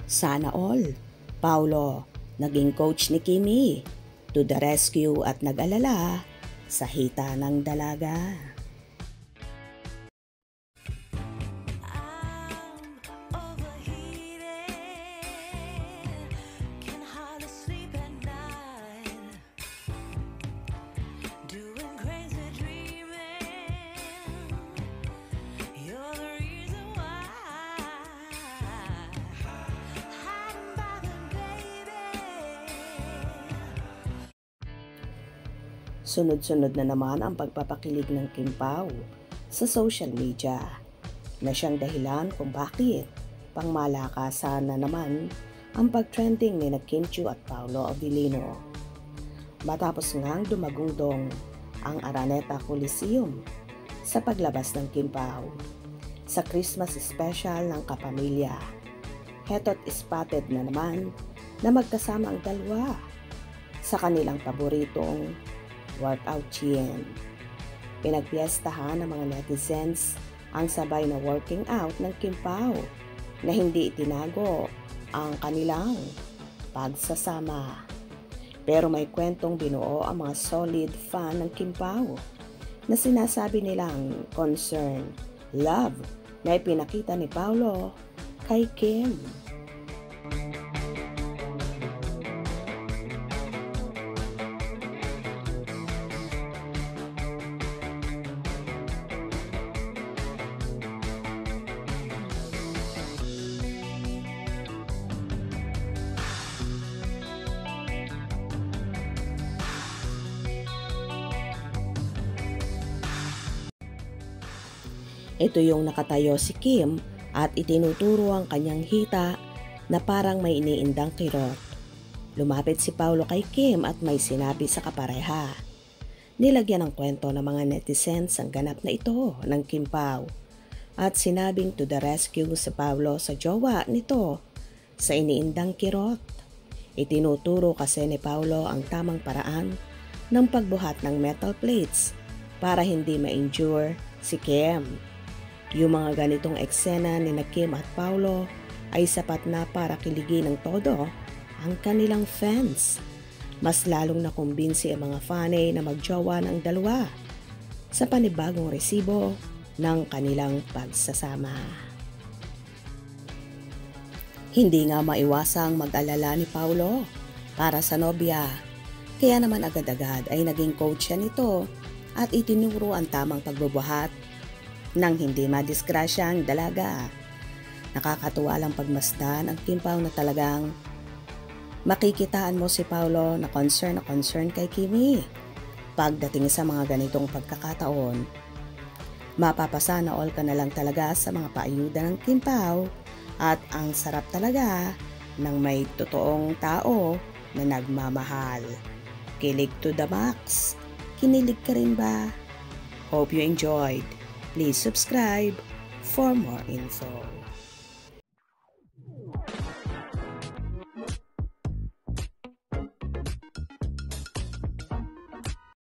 Sana all. Paulo, naging coach ni Kimi. To the rescue at nag-alala sa hita ng dalaga. Sunod-sunod na naman ang pagpapakilig ng Kim Pao sa social media na siyang dahilan kung bakit pangmalakasan na naman ang pag-trending ni Kim Chiu at Paolo Abilino. Matapos ngang dumagungdong ang Araneta Coliseum sa paglabas ng Kim Pao sa Christmas special ng kapamilya, heto't spotted na naman na magkasama ang dalawa sa kanilang paboritong workout gym. Pinagpiestahan ng mga netizens ang sabay na working out ng Kim Pao na hindi itinago ang kanilang pagsasama. Pero may kwentong binuo ang mga solid fan ng Kim Pao na sinasabi nilang concern, love na ipinakita ni Paolo kay Kim. Ito yung nakatayo si Kim at itinuturo ang kanyang hita na parang may iniindang kirot. Lumapit si Paolo kay Kim at may sinabi sa kapareha. Nilagyan ng kwento ng mga netizens ang ganap na ito ng Kim Pao at sinabing to the rescue si Paolo sa jowa nito sa iniindang kirot. Itinuturo kasi ni Paolo ang tamang paraan ng pagbuhat ng metal plates para hindi ma-injure si Kim. Yung mga ganitong eksena ni Kim at Paolo ay sapat na para kiligin ng todo ang kanilang fans. Mas lalong nakumbinsi ang mga fanay na magjowa ng dalawa sa panibagong resibo ng kanilang pagsasama. Hindi nga maiwasang mag-alala ni Paolo para sa nobya, kaya naman agad-agad ay naging coach siya nito at itinuro ang tamang pagbubuhat nang hindi madisgrasya ang dalaga. Nakakatuwa lang pagmasdan ang Kim Pao na talagang makikitaan mo si Paolo na concern kay Kimi. Pagdating sa mga ganitong pagkakataon, mapapasana all ka na lang talaga sa mga paayuda ng Kim Pao at ang sarap talaga ng may totoong tao na nagmamahal. Kilig to the max. Kinilig ka rin ba? Hope you enjoyed. Please subscribe for more info.